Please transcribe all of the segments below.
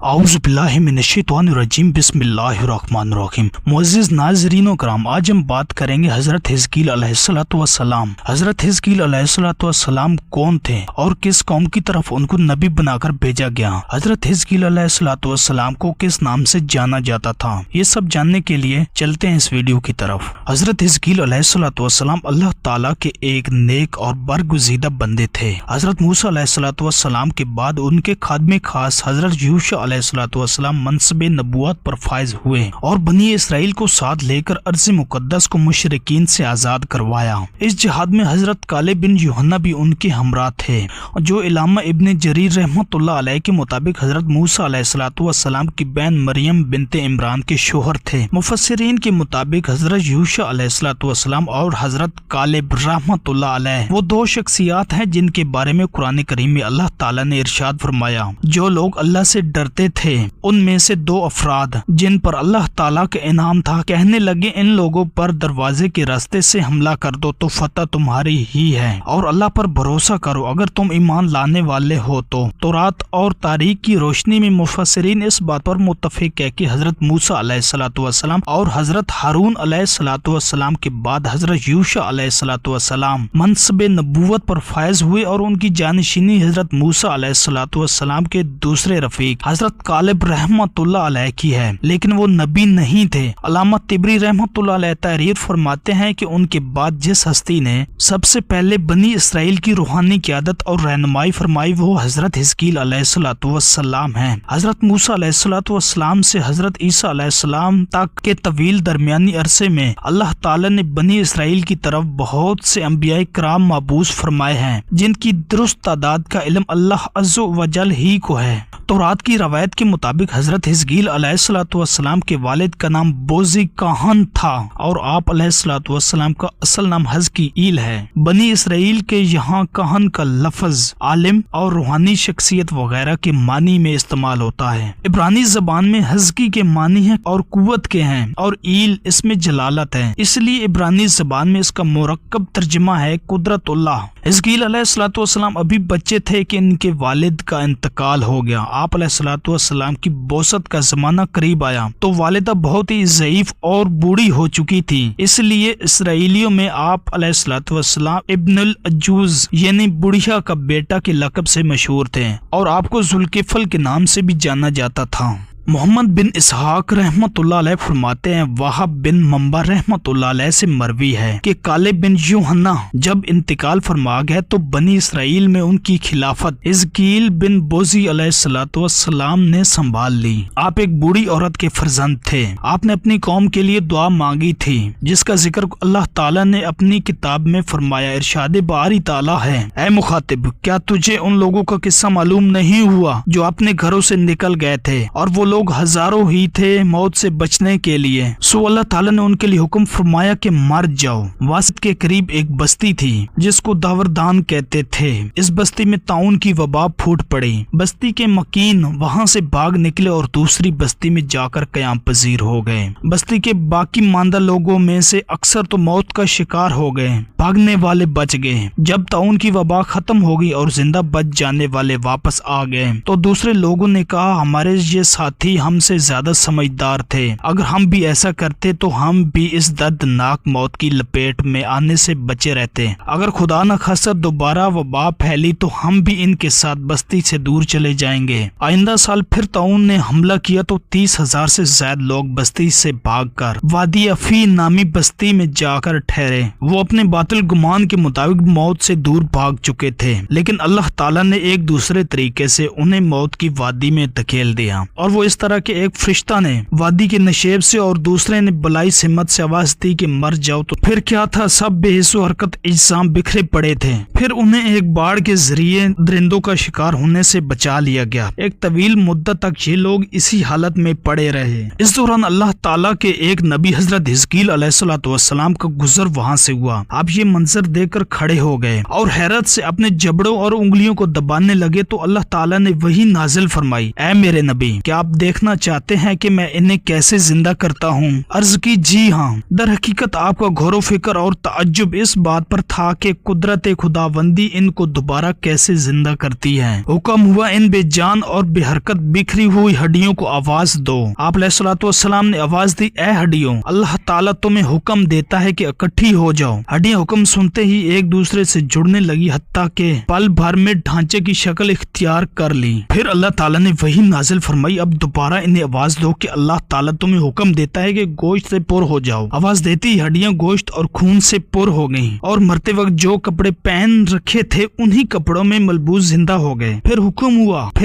اعوذ باللہ من الشیطان الرجیم بسم اللہ الرحمن الرحیم۔ معزز ناظرین و کرام، آج ہم بات کریں گے حضرت حزقیل علیہ السلام۔ حضرت حزقیل علیہ السلام کون تھے اور کس قوم کی طرف ان کو نبی بنا کر بھیجا گیا؟ حضرت حزقیل علیہ السلام کو کس نام سے جانا جاتا تھا؟ یہ سب جاننے کے لیے چلتے ہیں اس ویڈیو کی طرف۔ حضرت حزقیل علیہ السلام اللہ تعالیٰ کے ایک نیک اور برگزیدہ بندے تھے۔ حضرت موسیٰ علیہ السلام کے بعد ان کے خادم خاص حضرت یوشع علیہ السلام منصب نبوت پر فائز ہوئے اور بنی اسرائیل کو ساتھ لے کر ارض مقدس کو مشرکین سے آزاد کروایا۔ اس جہاد میں حضرت کالب بن یوحنا بھی ان کے ہمراہ تھے، جو علامہ ابن جریر رحمۃ اللہ علیہ کے مطابق حضرت موسیٰ علیہ السلام کی بہن مریم بنت عمران کے شوہر تھے۔ مفسرین کے مطابق حضرت یوشع علیہ السلام اور حضرت کالب رحمۃ اللہ علیہ وہ دو شخصیات ہیں جن کے بارے میں قرآن کریم میں اللہ تعالیٰ نے ارشاد فرمایا، جو لوگ اللہ سے ڈرتے تھے ان میں سے دو افراد جن پر اللہ تعالیٰ کا انعام تھا کہنے لگے، ان لوگوں پر دروازے کے راستے سے حملہ کر دو تو فتح تمہاری ہی ہے، اور اللہ پر بھروسہ کرو اگر تم ایمان لانے والے ہو تو رات اور تاریخ کی روشنی میں مفسرین اس بات پر متفق ہے کہ حضرت موسیٰ علیہ السلام اور حضرت ہارون علیہ السلام کے بعد حضرت یوشع علیہ السلام منصب نبوت پر فائز ہوئے اور ان کی جانشینی حضرت موسیٰ علیہ السلام کے دوسرے رفیق حضرت کالب رحمت اللہ علیہ کی ہے، لیکن وہ نبی نہیں تھے۔ علامہ طبری رحمت اللہ علیہ تحریر فرماتے ہیں کہ ان کے بعد جس ہستی نے سب سے پہلے بنی اسرائیل کی روحانی قیادت اور رہنمائی فرمائی وہ حضرت حزقیل علیہ السلام ہیں۔ حضرت موسیٰ علیہ السلام سے حضرت عیسیٰ علیہ السلام تک کے طویل درمیانی عرصے میں اللہ تعالی نے بنی اسرائیل کی طرف بہت سے انبیاء کرام مبعوث فرمائے ہیں، جن کی درست تعداد کا علم اللہ عز و جل ہی کو ہے۔ تورات کی روایت کے مطابق حضرت حزقیل علیہ السلام کے والد کا نام بوزی کاہن تھا اور آپ علیہ السلام کا اصل نام حزقیل ہے۔ بنی اسرائیل کے یہاں کاہن کا لفظ عالم اور روحانی شخصیت وغیرہ کے معنی میں استعمال ہوتا ہے۔ عبرانی زبان میں حزقی کے معنی ہیں اور قوت کے ہیں، اور ایل اس میں جلالت ہے، اس لیے عبرانی زبان میں اس کا مرکب ترجمہ ہے قدرت اللہ۔ حزقیل علیہ السلام ابھی بچے تھے کہ ان کے والد کا انتقال ہو گیا۔ آپ علیہ السلام کی بوست کا زمانہ قریب آیا تو والدہ بہت ہی ضعیف اور بوڑھی ہو چکی تھی، اس لیے اسرائیلیوں میں آپ علیہ السلام ابن العجوز یعنی بڑھیا کا بیٹا کے لقب سے مشہور تھے، اور آپ کو ذوالکفل کے نام سے بھی جانا جاتا تھا۔ محمد بن اسحاق رحمت اللہ علیہ فرماتے ہیں، وہب بن منبع رحمت اللہ علیہ سے مروی ہے کہ کالب بن یوحنا جب انتقال فرما گئے تو بنی اسرائیل میں ان کی خلافت حزقیل بن بوزی علیہ السلام نے سنبھال لی۔ آپ ایک بوڑھی عورت کے فرزند تھے۔ آپ نے اپنی قوم کے لیے دعا مانگی تھی، جس کا ذکر اللہ تعالیٰ نے اپنی کتاب میں فرمایا۔ ارشاد باری تعالیٰ ہے، اے مخاطب، کیا تجھے ان لوگوں کا قصہ معلوم نہیں ہوا جو اپنے گھروں سے نکل گئے تھے اور وہ لوگ ہزاروں ہی تھے موت سے بچنے کے لیے، سو اللہ تعالیٰ نے ان کے لیے حکم فرمایا کہ مر جاؤ۔ واسط کے قریب ایک بستی تھی جس کو داوردان کہتے تھے۔ اس بستی میں طاعون کی وبا پھوٹ پڑی۔ بستی کے مکین وہاں سے بھاگ نکلے اور دوسری بستی میں جا کر قیام پذیر ہو گئے۔ بستی کے باقی ماندہ لوگوں میں سے اکثر تو موت کا شکار ہو گئے، بھاگنے والے بچ گئے۔ جب طاعون کی وبا ختم ہو گئی اور زندہ بچ جانے والے واپس آ گئے تو دوسرے لوگوں نے کہا، ہمارے یہ ساتھی ہم سے زیادہ سمجھدار تھے، اگر ہم بھی ایسا کرتے تو ہم بھی اس دردناک موت کی لپیٹ میں آنے سے بچے رہتے۔ اگر خدا نہ خاصہ دوبارہ وبا پھیلی تو ہم بھی ان کے ساتھ بستی سے دور چلے جائیں گے۔ آئندہ سال پھر طاعون نے حملہ کیا تو 30,000 سے زائد لوگ بستی سے بھاگ کر وادی افی نامی بستی میں جا کر ٹھہرے۔ وہ اپنے باطل گمان کے مطابق موت سے دور بھاگ چکے تھے، لیکن اللہ تعالیٰ نے ایک دوسرے طریقے سے انہیں موت کی وادی میں دھکیل دیا، اور وہ اس طرح کہ ایک فرشتہ نے وادی کے نشیب سے اور دوسرے نے بلائی سمت سے آواز دی کہ مر جاؤ، تو پھر کیا تھا، سب بے حس و حرکت اجسام بکھرے پڑے تھے۔ پھر انہیں ایک باڑ کے ذریعے درندوں کا شکار ہونے سے بچا لیا گیا۔ ایک طویل مدت تک یہ لوگ اسی حالت میں پڑے رہے۔ اس دوران اللہ تعالیٰ کے ایک نبی حضرت حزقیل علیہ السلام کا گزر وہاں سے ہوا۔ آپ یہ منظر دیکھ کر کھڑے ہو گئے اور حیرت سے اپنے جبڑوں اور انگلیوں کو دبانے لگے تو اللہ تعالیٰ نے وحی نازل فرمائی، اے میرے نبی، کیا آپ دیکھنا چاہتے ہیں کہ میں انہیں کیسے زندہ کرتا ہوں؟ عرض کی جی ہاں۔ در حقیقت آپ کا غور و فکر اور تعجب اس بات پر تھا کہ قدرت خداوندی ان کو دوبارہ کیسے زندہ کرتی ہے۔ حکم ہوا ان بے جان اور بے حرکت بکھری ہوئی ہڈیوں کو آواز دو۔ آپ علیہ الصلوۃ والسلام نے آواز دی، اے ہڈیوں، اللہ تعالیٰ تمہیں حکم دیتا ہے کہ اکٹھی ہو جاؤ۔ ہڈیاں حکم سنتے ہی ایک دوسرے سے جڑنے لگی، حتیٰ کہ پل بھر میں ڈھانچے کی شکل اختیار کر لی۔ پھر اللہ تعالیٰ نے وحی نازل فرمائی، اب دوبارہ انہیں آواز دو کہ اللہ تعالیٰ تمہیں حکم دیتا ہے کہ گوشت سے پر ہو جاؤ۔ آواز دیتی ہی ہڈیاں گوشت اور خون سے پر ہو گئیں اور مرتے وقت جو کپڑے پہن رکھے تھے انہی کپڑوں میں ملبوس زندہ ہو گئے۔ پھر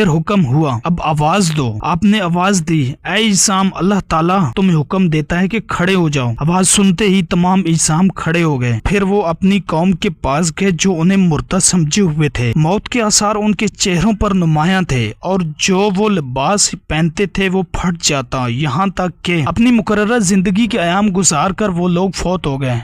حکم ہوا اب آواز دو۔ آپ نے آواز دی، اے اجسام، اللہ تعالیٰ تمہیں حکم دیتا ہے کہ کھڑے ہو جاؤ۔ آواز سنتے ہی تمام اجسام کھڑے ہو گئے۔ پھر وہ اپنی قوم کے پاس گئے جو انہیں مردہ سمجھے ہوئے تھے۔ موت کے آثار ان کے چہروں پر نمایاں تھے اور جو وہ لباس پہنتے تھے وہ پھٹ جاتا، یہاں تک کہ اپنی مقررہ زندگی کے ایام گزار کر وہ لوگ فوت ہو گئے۔